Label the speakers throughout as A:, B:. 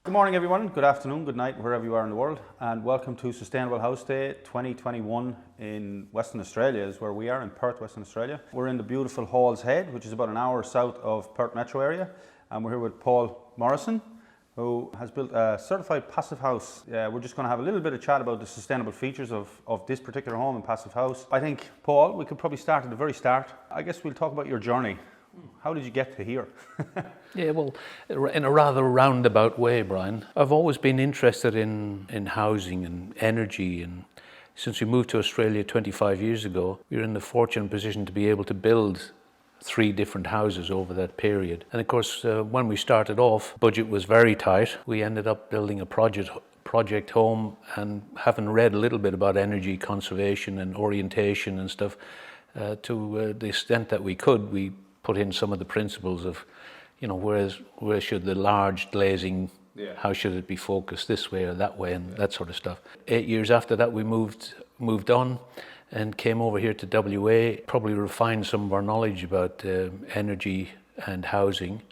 A: Good morning everyone, good afternoon, good night, wherever you are in the world, and welcome to Sustainable House Day 2021 in Western Australia, is where we are in Perth, Western Australia. We're in the beautiful Hall's Head, which is about an hour south of Perth metro area, and we're here with Paul Morrison, who has built a certified passive house. We're just going to have a little bit of chat about the sustainable features of this particular home and passive house. I think, Paul, we could probably start at the very start. I guess we'll talk about your journey. How did you get to here?
B: Yeah, well, in a rather roundabout way, Brian. I've always been interested in housing and energy, and since we moved to Australia 25 years ago, we were in the fortunate position to be able to build 3 different houses over that period. And of course, when we started off, budget was very tight. We ended up building a project home, and having read a little bit about energy conservation and orientation and stuff, to the extent that we could, we put in some of the principles of, where should the large glazing, how should it be focused this way or that way, and that sort of stuff. 8 years after that, we moved on and came over here to WA, probably refined some of our knowledge about energy and housing.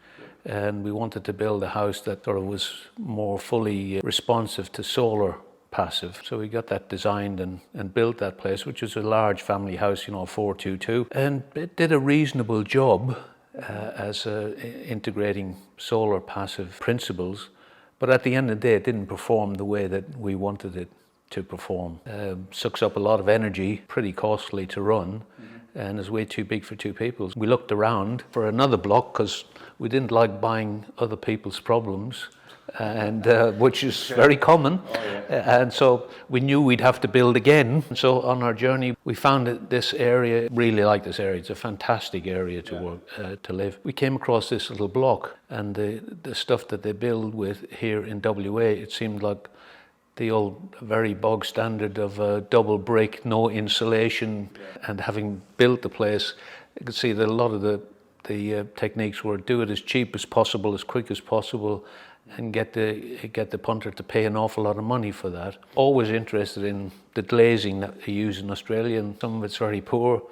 B: And we wanted to build a house that sort of was more fully responsive to solar passive. So we got that designed and built that place, which is a large family house, 422. And it did a reasonable job as integrating solar passive principles. But at the end of the day, it didn't perform the way that we wanted it to perform. Sucks up a lot of energy, pretty costly to run, and is way too big for 2 people. We looked around for another block because we didn't like buying other people's problems, and which is very common. And so we knew we'd have to build again. So on our journey, we found that this area, really like this area. It's a fantastic area to work, to live. We came across this little block, and the stuff that they build with here in WA, it seemed like the old, very bog standard of double brick, no insulation. And having built the place, you could see that a lot of the techniques were do it as cheap as possible, as quick as possible, and get the punter to pay an awful lot of money for that. Always interested in the glazing that they use in Australia, and some of it's very poor.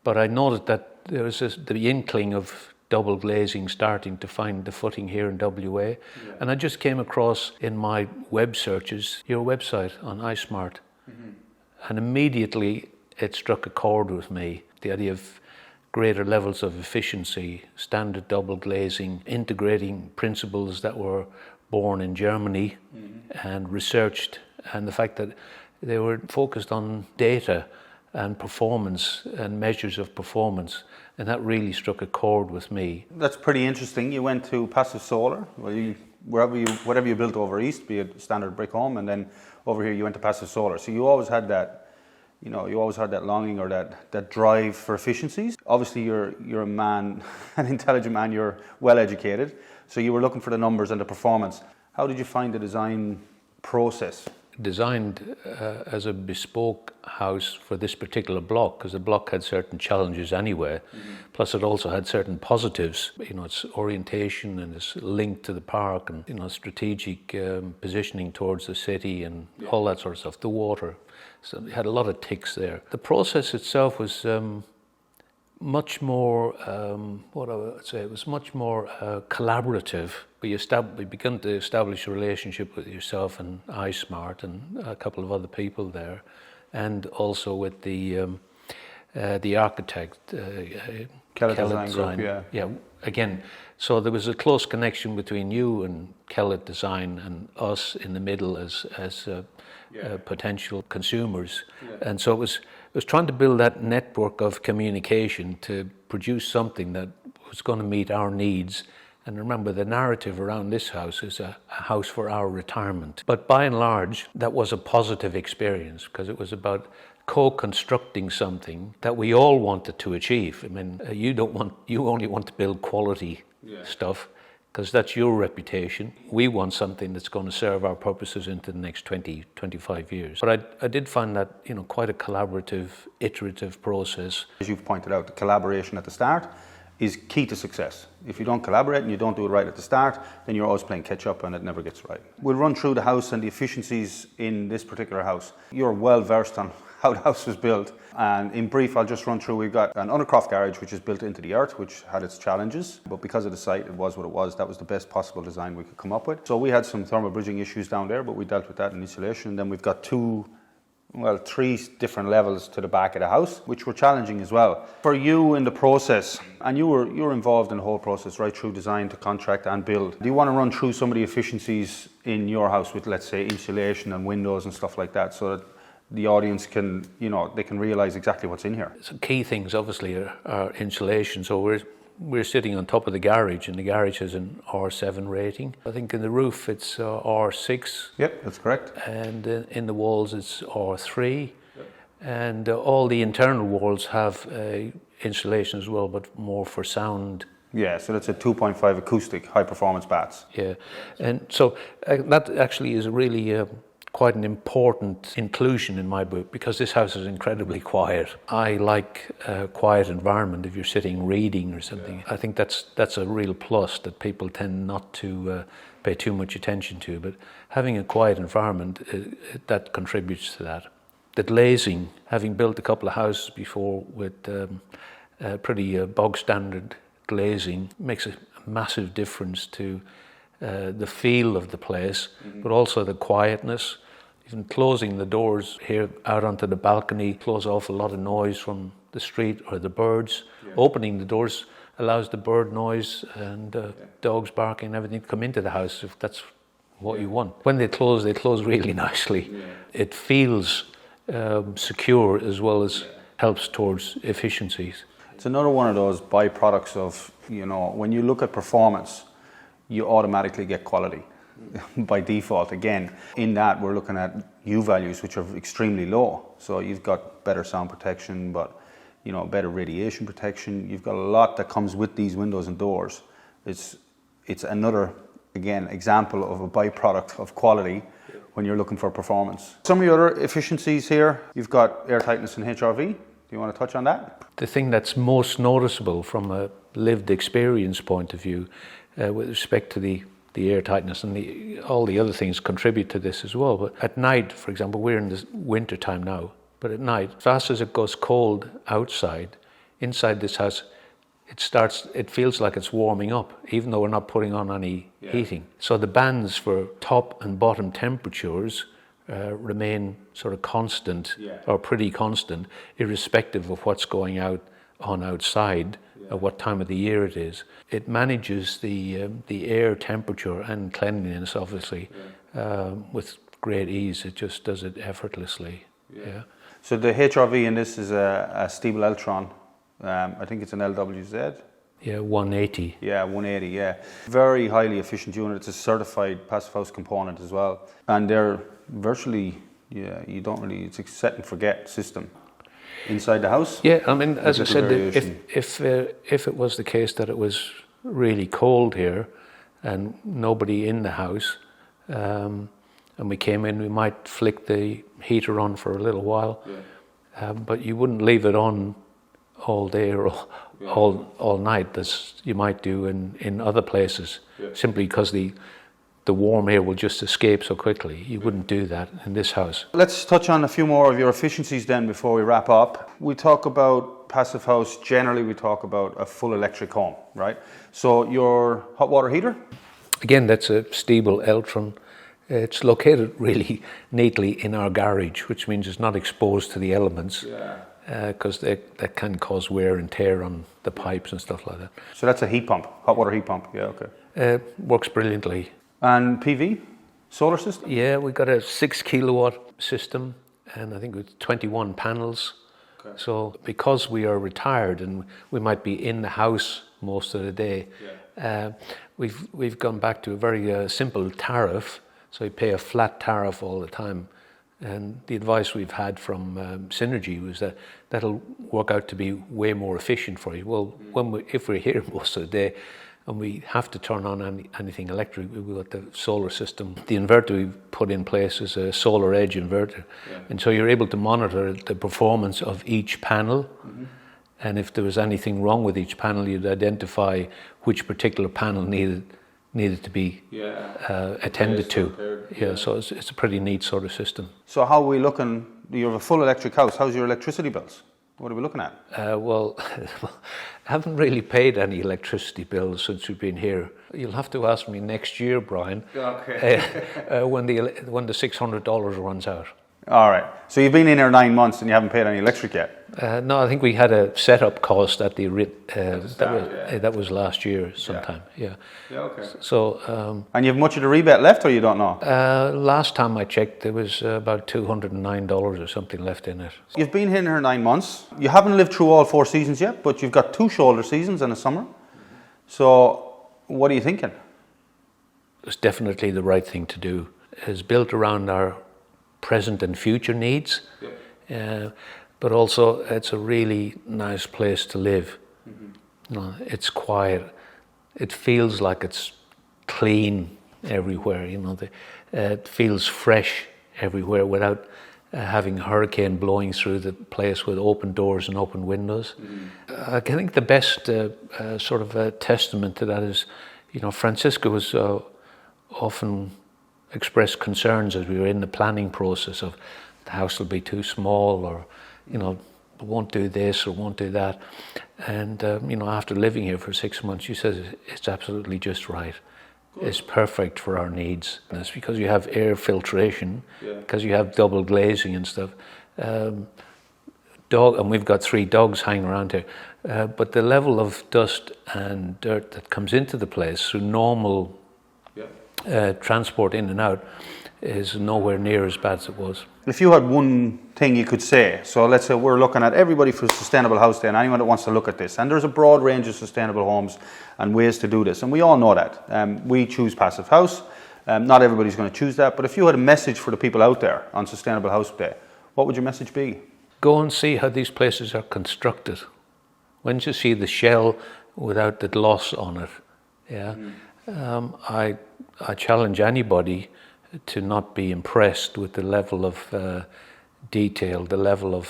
B: But I noted that there was the inkling of double glazing starting to find the footing here in WA. And I just came across in my web searches your website on Ismart. And immediately it struck a chord with me, the idea of greater levels of efficiency, standard double glazing, integrating principles that were born in Germany and researched, and the fact that they were focused on data and performance and measures of performance, and that really struck a chord with me.
A: That's pretty interesting. You went to passive solar, whatever you built over east, be it standard brick home, and then over here you went to passive solar. So you always had that, you always had that longing or that drive for efficiencies. Obviously you're a man, an intelligent man, you're well educated, so you were looking for the numbers and the performance. How did you find the design process?
B: Designed as a bespoke house for this particular block, because the block had certain challenges anyway. Plus it also had certain positives, its orientation and its link to the park, and strategic positioning towards the city and all that sort of stuff, the water. So it had a lot of ticks there. The process itself was much more, it was much more collaborative. We began to establish a relationship with yourself and Ismart and a couple of other people there, and also with the architect,
A: Kellett Design Group,
B: yeah. Again, so there was a close connection between you and Kellett Design and us in the middle as potential consumers. And so it was trying to build that network of communication to produce something that was going to meet our needs. And remember, the narrative around this house is a house for our retirement. But by and large, that was a positive experience, because it was about co-constructing something that we all wanted to achieve. I mean, you only want to build quality stuff, because that's your reputation. We want something that's going to serve our purposes into the next 20, 25 years. But I did find that, quite a collaborative, iterative process.
A: As you've pointed out, the collaboration at the start is key to success. If you don't collaborate and you don't do it right at the start, then you're always playing catch up and it never gets right. We'll run through the house and the efficiencies in this particular house. You're well versed on how the house was built. And in brief, I'll just run through. We've got an undercroft garage, which is built into the earth, which had its challenges. But because of the site, it was what it was. That was the best possible design we could come up with. So we had some thermal bridging issues down there, but we dealt with that in insulation. And then we've got three different levels to the back of the house, which were challenging as well. For you in the process, and you were involved in the whole process, right through design to contract and build. Do you want to run through some of the efficiencies in your house with, let's say, insulation and windows and stuff like that, so that the audience can, they can realize exactly what's in here?
B: So key things obviously are insulation. So we're sitting on top of the garage, and the garage has an R7 rating. I think in the roof it's R6.
A: Yep, that's correct.
B: And in the walls it's R3. Yep. And all the internal walls have insulation as well, but more for sound.
A: Yeah, so that's a 2.5 acoustic high performance bats.
B: Yeah, and so that actually is really quite an important inclusion in my book, because this house is incredibly quiet. I like a quiet environment if you're sitting reading or something. Yeah. I think that's a real plus that people tend not to pay too much attention to, but having a quiet environment, that contributes to that. The glazing, having built a couple of houses before with pretty bog standard glazing, makes a massive difference to the feel of the place, but also the quietness. Even closing the doors here out onto the balcony close off a lot of noise from the street or the birds. Yeah. Opening the doors allows the bird noise and dogs barking and everything to come into the house if that's what you want. When they close really nicely. Yeah. It feels secure as well as helps towards efficiencies.
A: It's another one of those byproducts of, when you look at performance, you automatically get quality by default. Again, in that we're looking at U values which are extremely low. So you've got better sound protection, but better radiation protection. You've got a lot that comes with these windows and doors. It's another, again, example of a byproduct of quality when you're looking for performance. Some of the other efficiencies here, you've got air tightness and HRV. Do you want to touch on that?
B: The thing that's most noticeable from a lived experience point of view with respect to the air tightness, and all the other things contribute to this as well. But at night, for example, we're in the winter time now, but at night, as fast as it goes cold outside, inside this house, it feels like it's warming up, even though we're not putting on any heating. So the bands for top and bottom temperatures remain sort of constant or pretty constant, irrespective of what's going on outside. At what time of the year it is. It manages the air temperature and cleanliness, obviously, with great ease. It just does it effortlessly. Yeah.
A: So the HRV in this is a Stiebel Eltron. I think it's an LWZ.
B: Yeah, 180.
A: Yeah, 180, yeah. Very highly efficient unit. It's a certified Passiv Haus component as well. And they're virtually, it's a set and forget system. Inside the house?
B: Yeah, I mean, as I said, if it was the case that it was really cold here and nobody in the house, and we came in, we might flick the heater on for a little while, but you wouldn't leave it on all day or all night, as you might do in other places, simply because the warm air will just escape so quickly. You wouldn't do that in this house.
A: Let's touch on a few more of your efficiencies then before we wrap up. We talk about Passiv Haus, generally we talk about a full electric home, right? So your hot water heater?
B: Again, that's a Stiebel Eltron. It's located really neatly in our garage, which means it's not exposed to the elements, because that can cause wear and tear on the pipes and stuff like that.
A: So that's a heat pump, hot water heat pump,
B: Works brilliantly.
A: And PV, solar system?
B: Yeah, we've got a 6 kilowatt system, and I think with 21 panels. Okay. So because we are retired and we might be in the house most of the day, we've gone back to a very simple tariff. So you pay a flat tariff all the time. And the advice we've had from Synergy was that that'll work out to be way more efficient for you. Well, if we're here most of the day, and we have to turn on anything electric, we've got the solar system. The inverter we've put in place is a solar edge inverter. And so you're able to monitor the performance of each panel. And if there was anything wrong with each panel, you'd identify which particular panel needed to be attended to. So it's a pretty neat sort of system.
A: So how are we looking you have a full electric house. How's your electricity bills? What are we looking at?
B: Well, I haven't really paid any electricity bills since we've been here. You'll have to ask me next year, Brian,
A: Okay.
B: when the $600 runs out.
A: All right. So you've been in here 9 months and you haven't paid any electric yet?
B: No, I think we had a setup cost at the
A: start,
B: that was last year sometime. Yeah.
A: Yeah, okay.
B: So.
A: And you have much of the rebate left, or you don't know?
B: Last time I checked, there was about $209 or something left in it.
A: You've been in here 9 months. You haven't lived through all 4 seasons yet, but you've got 2 shoulder seasons and a summer. So what are you thinking?
B: It's definitely the right thing to do. It's built around our present and future needs. Yep. But also it's a really nice place to live. You know, it's quiet. It feels like it's clean everywhere. You know, it feels fresh everywhere without having a hurricane blowing through the place with open doors and open windows. I think the best sort of testament to that is, you know, Francizka was often expressed concerns as we were in the planning process of the house will be too small, or, you know, won't do this or won't do that. And, you know, after living here for 6 months, she says it's absolutely just right. Good. It's perfect for our needs. And it's because you have air filtration, because you have double glazing and stuff. And we've got 3 dogs hanging around here. But the level of dust and dirt that comes into the place through normal transport in and out is nowhere near as bad as it was.
A: If you had one thing you could say, so let's say we're looking at everybody for Sustainable House Day and anyone that wants to look at this, and there's a broad range of sustainable homes and ways to do this, and we all know that. We choose Passiv House. Not everybody's going to choose that, but if you had a message for the people out there on Sustainable House Day, what would your message be?
B: Go and see how these places are constructed. Once you see the shell without the gloss on it, I challenge anybody to not be impressed with the level of detail, the level of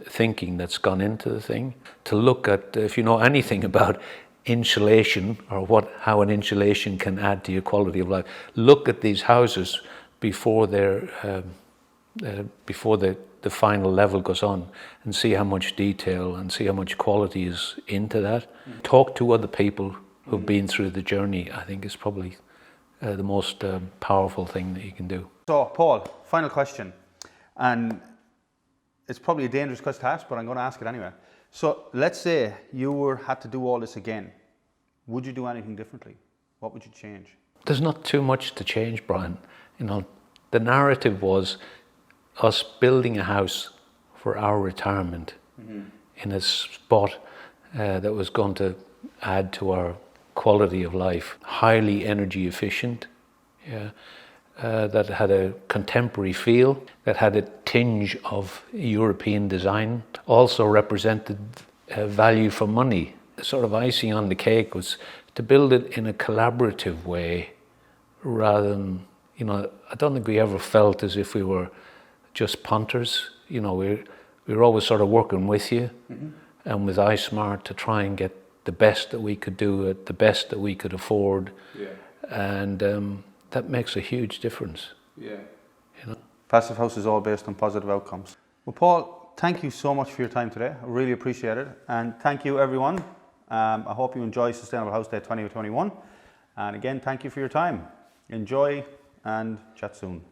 B: thinking that's gone into the thing. To look at, if you know anything about insulation or how an insulation can add to your quality of life, look at these houses before before the final level goes on, and see how much detail and see how much quality is into that. Talk to other people who've been through the journey. I think is probably the most powerful thing that you can do.
A: So, Paul, final question, and it's probably a dangerous question to ask, but I'm going to ask it anyway. So, let's say you had to do all this again. Would you do anything differently? What would you change?
B: There's not too much to change, Brian. You know, the narrative was us building a house for our retirement in a spot that was going to add to our quality of life, highly energy efficient, that had a contemporary feel, that had a tinge of European design, also represented value for money. The sort of icing on the cake was to build it in a collaborative way rather than, you know, I don't think we ever felt as if we were just punters. You know, we were always sort of working with you and with Ismart to try and get the best that we could do at the best that we could afford, and that makes a huge difference. You know,
A: Passiv House is all based on positive outcomes. Well, Paul, thank you so much for your time today. I really appreciate it, and thank you, everyone. I hope you enjoy Sustainable House Day 2021, and again, thank you for your time. Enjoy and chat soon.